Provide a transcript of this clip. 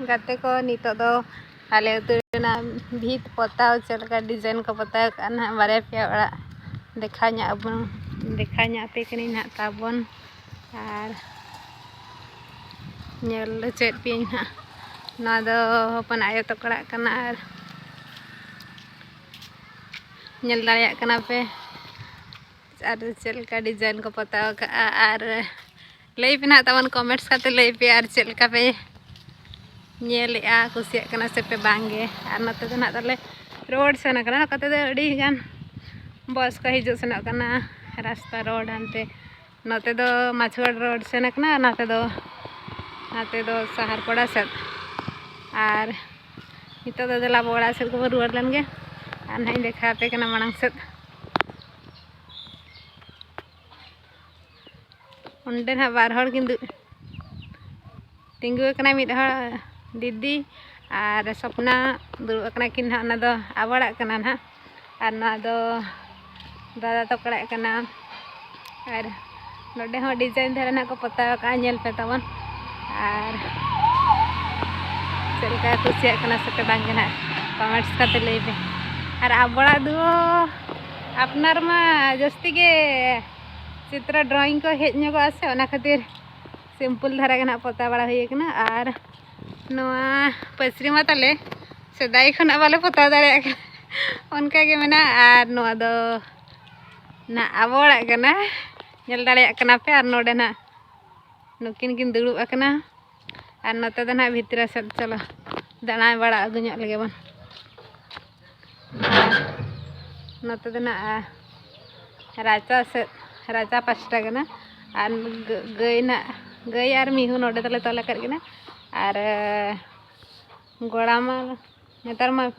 गाते को नितो दो आले उतरना भीत पोताव चलका डिजाइन को पोताव करना बारे पे ओड़ा देखा पे कनी ना ताबन आर ñel चेत पिन हा ना दो अपन आयो तो कड़ा कना आर ñel दाया कना पे आर चलका डिजाइन को पोताव का आर लई पे ना तवन कमेंट्स काते लई पे आर चलका पे ñelea कुसिया कना से पे बांगे आर नते दो ना तले रोड सेना कना कते दो अड़ी गान बस का हिजु सेना कना रास्ता रोड हनते नते दो माछगढ़ रोड सेना कना नाते दो सहारपड़ा से आर नितो दो दला बोड़ा से को रुआर लनगे आर नहीं देखा पे कना मांग से उंडे ना बार हर किंतु तिंगु कना मिद हर दीदी और सपना दुड़ कना किन ना ना दो आवड़ा कना ना और ना दो दादा तो कड़ा कना और नोडे हो डिजाइन धरे ना को पता का ñel पे तवन और चलका कुसिया कना से पे बांगे ना कमेंट्स काते लई पे और आवड़ा दो अपनार मा जस्ती के चित्र ड्राइंग को हेज ᱧᱚᱜ आसे ओना खातिर सिंपल धारा के ना पता बड़ा हुई कना और नोआ पसरी मा ताले सेदाई खना बाले पता दाड़े उनका के मेना और नोआ दो ना आवड़ा कना ñel दाड़े कना पे और नोडे ना नुकिन किन दुड़ुब कना और नते दो ना भितरा से चलो दाना बड़ा अगु ᱧᱚᱜ लगे बन नते दो ना राजा पास्टा कना और गई और मिहू नोडे तले तले कर कना और गोड़ा मा नेतार मा